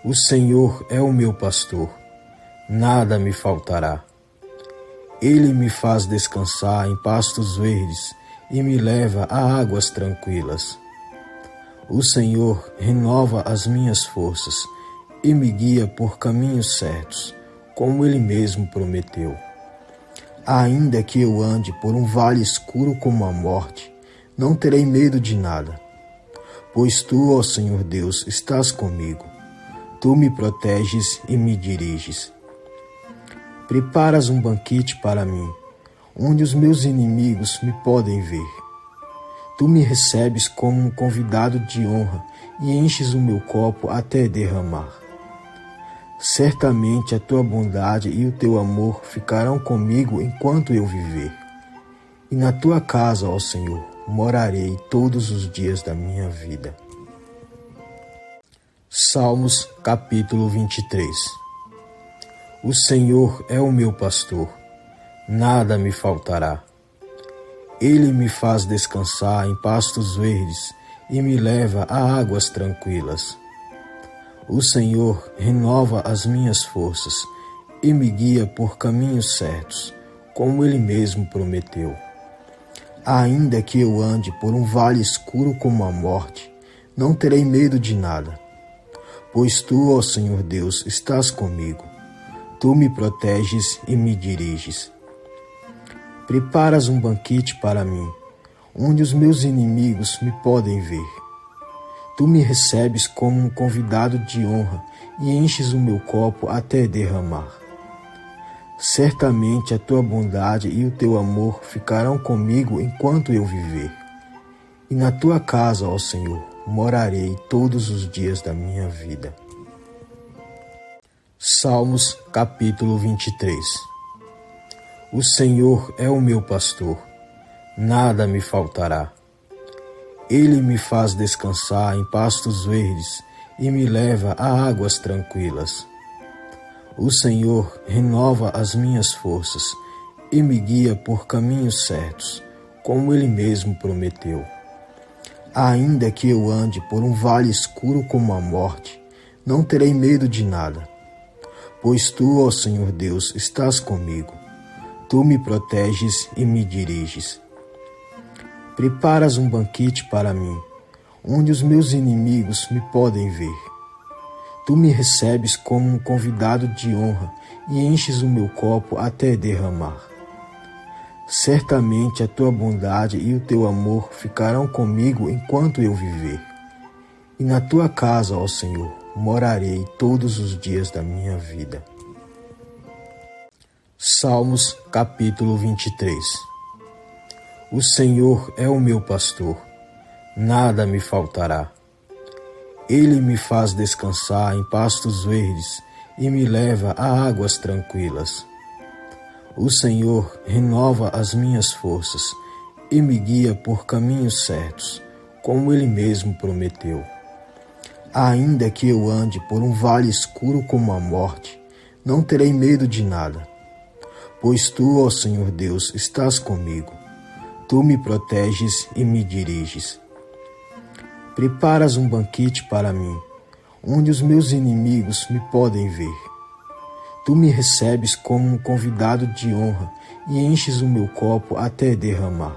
O Senhor é o meu pastor, nada me faltará. Ele me faz descansar em pastos verdes e me leva a águas tranquilas. O Senhor renova as minhas forças e me guia por caminhos certos, como Ele mesmo prometeu. Ainda que eu ande por um vale escuro como a morte, não terei medo de nada, pois Tu, ó Senhor Deus, estás comigo. Tu me proteges e me diriges. Preparas um banquete para mim, onde os meus inimigos me podem ver. Tu me recebes como um convidado de honra e enches o meu copo até derramar. Certamente a Tua bondade e o Teu amor ficarão comigo enquanto eu viver. E na Tua casa, ó Senhor, morarei todos os dias da minha vida. Salmos capítulo 23. O Senhor é o meu pastor, nada me faltará. Ele me faz descansar em pastos verdes e me leva a águas tranquilas. O Senhor renova as minhas forças e me guia por caminhos certos, como Ele mesmo prometeu. Ainda que eu ande por um vale escuro como a morte, não terei medo de nada, pois Tu, ó Senhor Deus, estás comigo. Tu me proteges e me diriges. Preparas um banquete para mim, onde os meus inimigos me podem ver. Tu me recebes como um convidado de honra e enches o meu copo até derramar. Certamente a Tua bondade e o Teu amor ficarão comigo enquanto eu viver. E na Tua casa, ó Senhor, morarei todos os dias da minha vida. Salmos capítulo 23. O Senhor é o meu pastor, nada me faltará. Ele me faz descansar em pastos verdes e me leva a águas tranquilas. O Senhor renova as minhas forças e me guia por caminhos certos, como Ele mesmo prometeu. Ainda que eu ande por um vale escuro como a morte, não terei medo de nada, pois Tu, ó Senhor Deus, estás comigo. Tu me proteges e me diriges. Preparas um banquete para mim, onde os meus inimigos me podem ver. Tu me recebes como um convidado de honra e enches o meu copo até derramar. Certamente a Tua bondade e o Teu amor ficarão comigo enquanto eu viver. E na Tua casa, ó Senhor, morarei todos os dias da minha vida. Salmos capítulo 23. O Senhor é o meu pastor, nada me faltará. Ele me faz descansar em pastos verdes e me leva a águas tranquilas. O Senhor renova as minhas forças e me guia por caminhos certos, como Ele mesmo prometeu. Ainda que eu ande por um vale escuro como a morte, não terei medo de nada, pois Tu, ó Senhor Deus, estás comigo. Tu me proteges e me diriges. Preparas um banquete para mim, onde os meus inimigos me podem ver. Tu me recebes como um convidado de honra e enches o meu copo até derramar.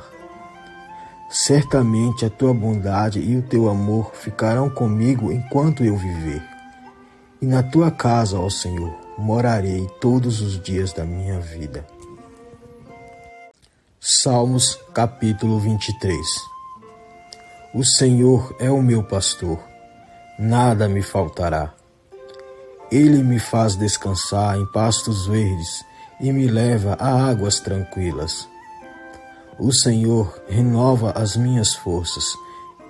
Certamente a Tua bondade e o Teu amor ficarão comigo enquanto eu viver. E na Tua casa, ó Senhor, morarei todos os dias da minha vida. Salmos capítulo 23. O Senhor é o meu pastor, nada me faltará. Ele me faz descansar em pastos verdes e me leva a águas tranquilas. O Senhor renova as minhas forças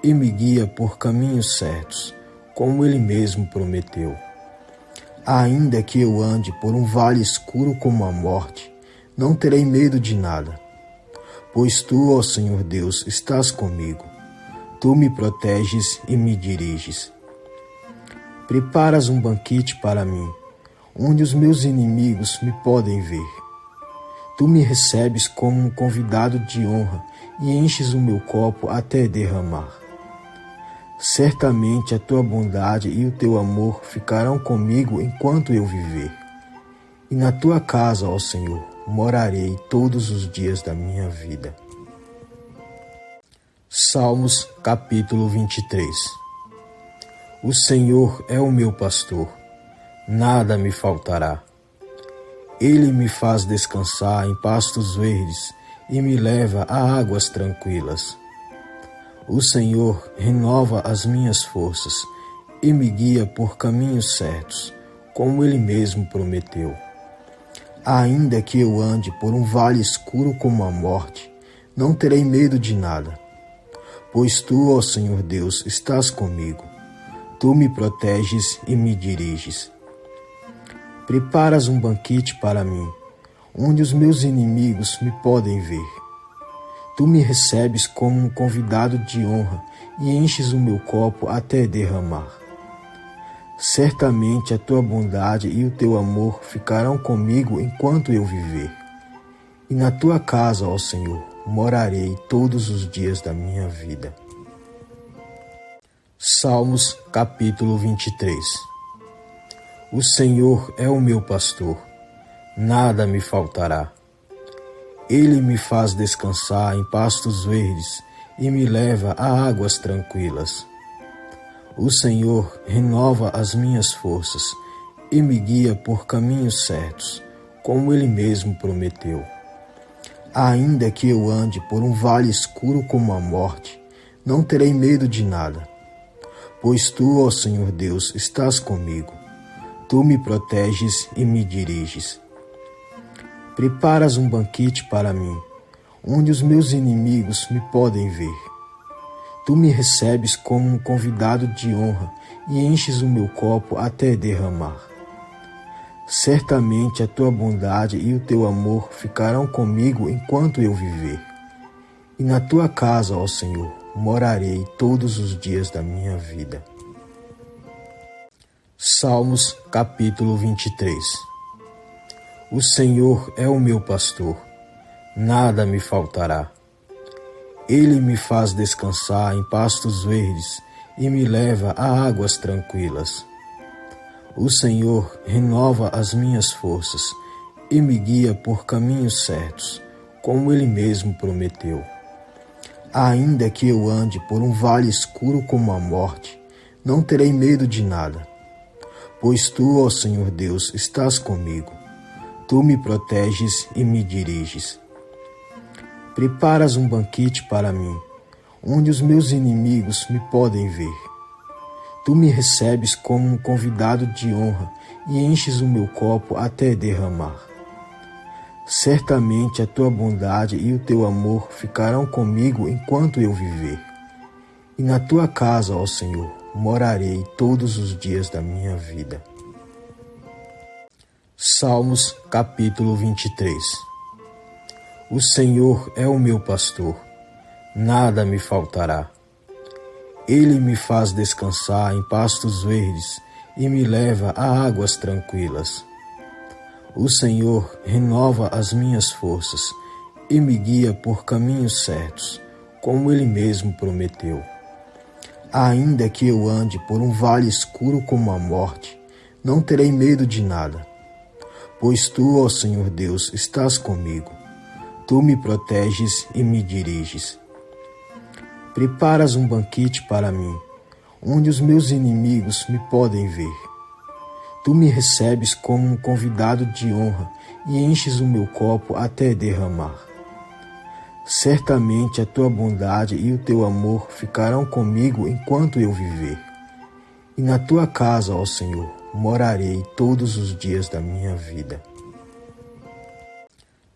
e me guia por caminhos certos, como Ele mesmo prometeu. Ainda que eu ande por um vale escuro como a morte, não terei medo de nada, pois Tu, ó Senhor Deus, estás comigo. Tu me proteges e me diriges. Preparas um banquete para mim, onde os meus inimigos me podem ver. Tu me recebes como um convidado de honra e enches o meu copo até derramar. Certamente a Tua bondade e o Teu amor ficarão comigo enquanto eu viver. E na Tua casa, ó Senhor, morarei todos os dias da minha vida. Salmos capítulo 23. O Senhor é o meu pastor, nada me faltará. Ele me faz descansar em pastos verdes e me leva a águas tranquilas. O Senhor renova as minhas forças e me guia por caminhos certos, como Ele mesmo prometeu. Ainda que eu ande por um vale escuro como a morte, não terei medo de nada, pois Tu, ó Senhor Deus, estás comigo. Tu me proteges e me diriges. Preparas um banquete para mim, onde os meus inimigos me podem ver. Tu me recebes como um convidado de honra e enches o meu copo até derramar. Certamente a tua bondade e o teu amor ficarão comigo enquanto eu viver. E na tua casa, ó Senhor, morarei todos os dias da minha vida. Salmos capítulo 23. O Senhor é o meu pastor, nada me faltará. Ele me faz descansar em pastos verdes e me leva a águas tranquilas. O Senhor renova as minhas forças e me guia por caminhos certos, como Ele mesmo prometeu. Ainda que eu ande por um vale escuro como a morte, não terei medo de nada. Pois Tu, ó Senhor Deus, estás comigo. Tu me proteges e me diriges. Preparas um banquete para mim, onde os meus inimigos me podem ver. Tu me recebes como um convidado de honra e enches o meu copo até derramar. Certamente a Tua bondade e o Teu amor ficarão comigo enquanto eu viver. E na Tua casa, ó Senhor, morarei todos os dias da minha vida. Salmos capítulo 23. O Senhor é o meu pastor, nada me faltará. Ele me faz descansar em pastos verdes e me leva a águas tranquilas. O Senhor renova as minhas forças e me guia por caminhos certos, como Ele mesmo prometeu. Ainda que eu ande por um vale escuro como a morte, não terei medo de nada. Pois Tu, ó Senhor Deus, estás comigo. Tu me proteges e me diriges. Preparas um banquete para mim, onde os meus inimigos me podem ver. Tu me recebes como um convidado de honra e enches o meu copo até derramar. Certamente a Tua bondade e o Teu amor ficarão comigo enquanto eu viver. E na Tua casa, ó Senhor, morarei todos os dias da minha vida. Salmos capítulo 23. O Senhor é o meu pastor, nada me faltará. Ele me faz descansar em pastos verdes e me leva a águas tranquilas. O Senhor renova as minhas forças e me guia por caminhos certos, como Ele mesmo prometeu. Ainda que eu ande por um vale escuro como a morte, não terei medo de nada. Pois Tu, ó Senhor Deus, estás comigo. Tu me proteges e me diriges. Preparas um banquete para mim, onde os meus inimigos me podem ver. Tu me recebes como um convidado de honra e enches o meu copo até derramar. Certamente a Tua bondade e o Teu amor ficarão comigo enquanto eu viver. E na Tua casa, ó Senhor, morarei todos os dias da minha vida.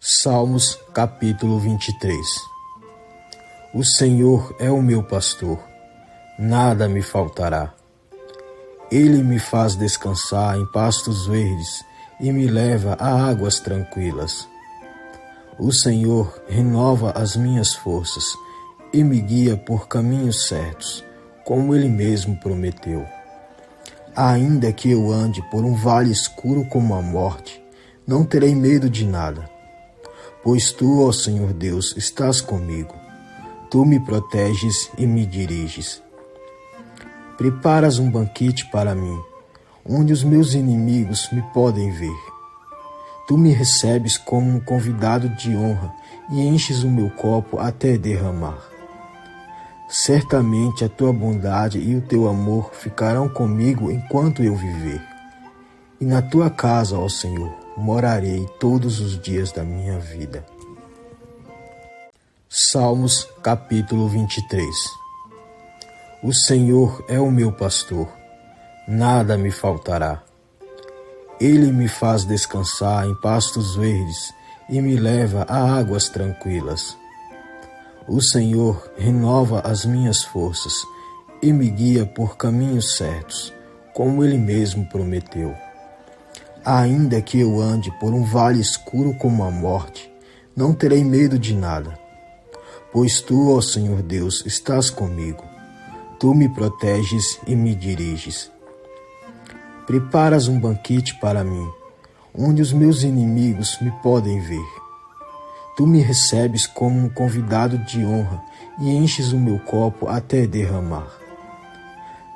Salmos capítulo 23. O Senhor é o meu pastor, nada me faltará. Ele me faz descansar em pastos verdes e me leva a águas tranquilas. O Senhor renova as minhas forças e me guia por caminhos certos, como Ele mesmo prometeu. Ainda que eu ande por um vale escuro como a morte, não terei medo de nada. Pois Tu, ó Senhor Deus, estás comigo. Tu me proteges e me diriges. Preparas um banquete para mim, onde os meus inimigos me podem ver. Tu me recebes como um convidado de honra e enches o meu copo até derramar. Certamente a Tua bondade e o Teu amor ficarão comigo enquanto eu viver. E na Tua casa, ó Senhor, morarei todos os dias da minha vida. Salmos capítulo 23. O Senhor é o meu pastor, nada me faltará. Ele me faz descansar em pastos verdes e me leva a águas tranquilas. O Senhor renova as minhas forças e me guia por caminhos certos, como Ele mesmo prometeu. Ainda que eu ande por um vale escuro como a morte, não terei medo de nada. Pois Tu, ó Senhor Deus, estás comigo. Tu me proteges e me diriges. Preparas um banquete para mim, onde os meus inimigos me podem ver. Tu me recebes como um convidado de honra e enches o meu copo até derramar.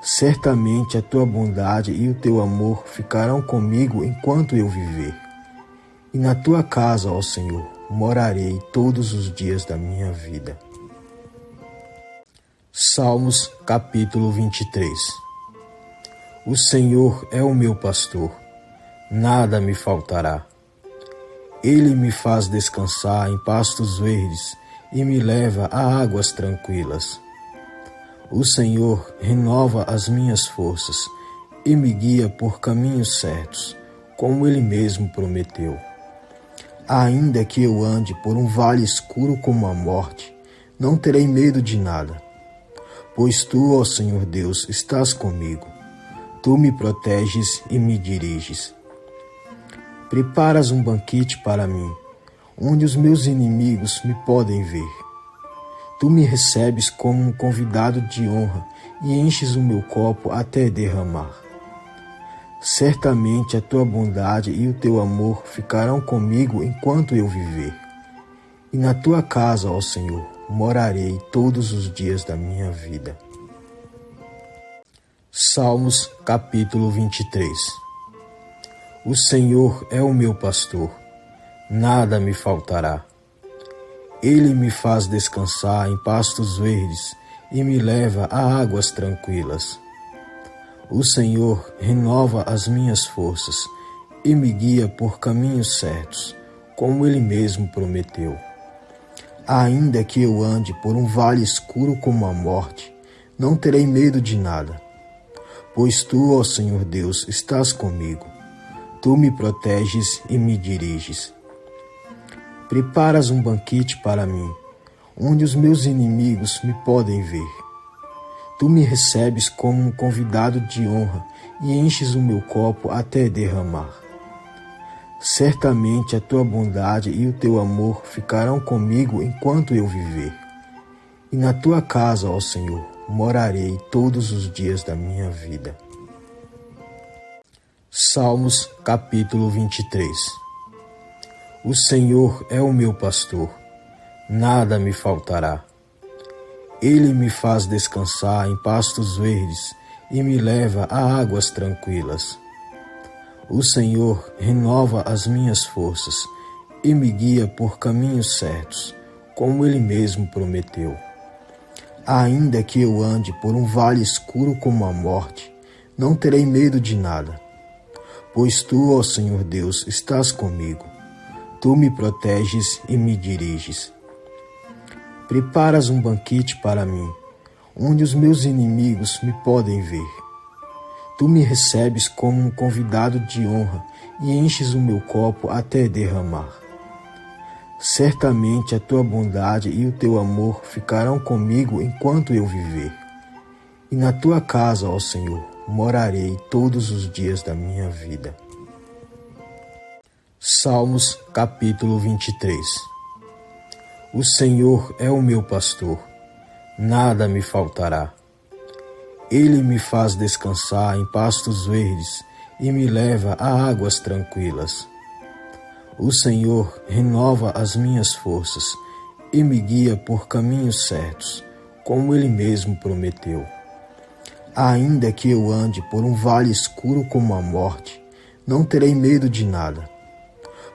Certamente a tua bondade e o teu amor ficarão comigo enquanto eu viver. E na tua casa, ó Senhor, morarei todos os dias da minha vida. Salmos capítulo 23. O Senhor é o meu pastor, nada me faltará. Ele me faz descansar em pastos verdes e me leva a águas tranquilas. O Senhor renova as minhas forças e me guia por caminhos certos, como Ele mesmo prometeu. Ainda que eu ande por um vale escuro como a morte, não terei medo de nada. Pois Tu, ó Senhor Deus, estás comigo. Tu me proteges e me diriges. Preparas um banquete para mim, onde os meus inimigos me podem ver. Tu me recebes como um convidado de honra e enches o meu copo até derramar. Certamente a tua bondade e o teu amor ficarão comigo enquanto eu viver. E na tua casa, ó Senhor, morarei todos os dias da minha vida. Salmos capítulo 23. O Senhor é o meu pastor, nada me faltará. Ele me faz descansar em pastos verdes e me leva a águas tranquilas. O Senhor renova as minhas forças e me guia por caminhos certos, como Ele mesmo prometeu. Ainda que eu ande por um vale escuro como a morte, não terei medo de nada. Pois Tu, ó Senhor Deus, estás comigo. Tu me proteges e me diriges. Preparas um banquete para mim, onde os meus inimigos me podem ver. Tu me recebes como um convidado de honra e enches o meu copo até derramar. Certamente a tua bondade e o teu amor ficarão comigo enquanto eu viver. E na tua casa, ó Senhor, morarei todos os dias da minha vida. Salmos capítulo 23. O Senhor é o meu pastor, nada me faltará. Ele me faz descansar em pastos verdes e me leva a águas tranquilas. O Senhor renova as minhas forças e me guia por caminhos certos, como Ele mesmo prometeu. Ainda que eu ande por um vale escuro como a morte, não terei medo de nada. Pois Tu, ó Senhor Deus, estás comigo. Tu me proteges e me diriges. Preparas um banquete para mim, onde os meus inimigos me podem ver. Tu me recebes como um convidado de honra e enches o meu copo até derramar. Certamente a tua bondade e o teu amor ficarão comigo enquanto eu viver. E na tua casa, ó Senhor, morarei todos os dias da minha vida. Salmos capítulo 23. O Senhor é o meu pastor, nada me faltará. Ele me faz descansar em pastos verdes e me leva a águas tranquilas. O Senhor renova as minhas forças e me guia por caminhos certos, como Ele mesmo prometeu. Ainda que eu ande por um vale escuro como a morte, não terei medo de nada.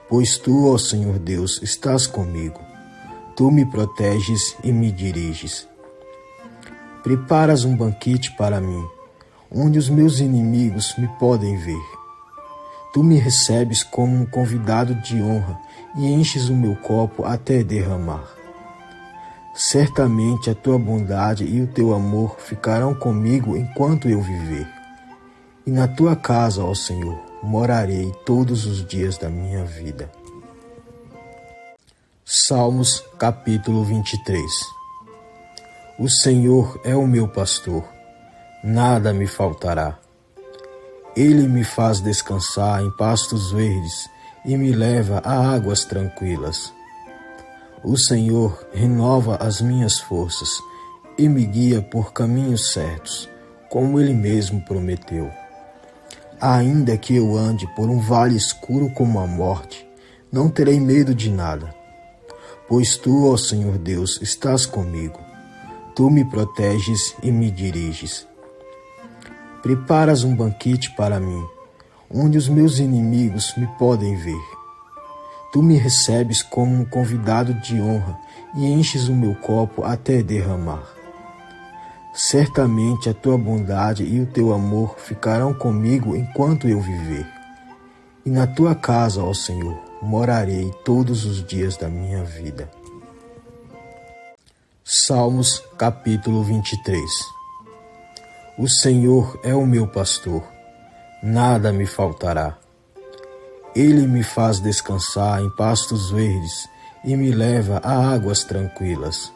Pois Tu, ó Senhor Deus, estás comigo. Tu me proteges e me diriges. Preparas um banquete para mim, onde os meus inimigos me podem ver. Tu me recebes como um convidado de honra e enches o meu copo até derramar. Certamente a tua bondade e o teu amor ficarão comigo enquanto eu viver. E na tua casa, ó Senhor, morarei todos os dias da minha vida. Salmos capítulo 23. O Senhor é o meu pastor, nada me faltará. Ele me faz descansar em pastos verdes e me leva a águas tranquilas. O Senhor renova as minhas forças e me guia por caminhos certos, como Ele mesmo prometeu. Ainda que eu ande por um vale escuro como a morte, não terei medo de nada. Pois tu, ó Senhor Deus, estás comigo. Tu me proteges e me diriges. Preparas um banquete para mim, onde os meus inimigos me podem ver. Tu me recebes como um convidado de honra e enches o meu copo até derramar. Certamente a tua bondade e o teu amor ficarão comigo enquanto eu viver. E na tua casa, ó Senhor, morarei todos os dias da minha vida. Salmos capítulo 23. O Senhor é o meu pastor, nada me faltará. Ele me faz descansar em pastos verdes e me leva a águas tranquilas.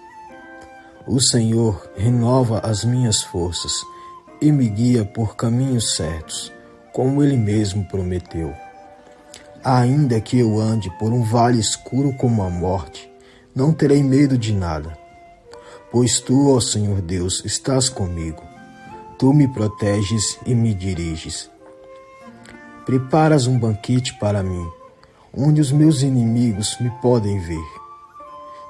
O Senhor renova as minhas forças e me guia por caminhos certos, como Ele mesmo prometeu. Ainda que eu ande por um vale escuro como a morte, não terei medo de nada. Pois tu, ó Senhor Deus, estás comigo. Tu me proteges e me diriges. Preparas um banquete para mim, onde os meus inimigos me podem ver.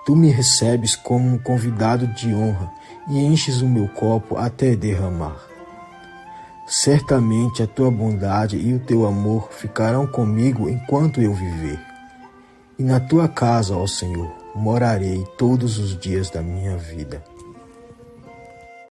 Tu me recebes como um convidado de honra e enches o meu copo até derramar. Certamente a tua bondade e o teu amor ficarão comigo enquanto eu viver. E na tua casa, ó Senhor, morarei todos os dias da minha vida.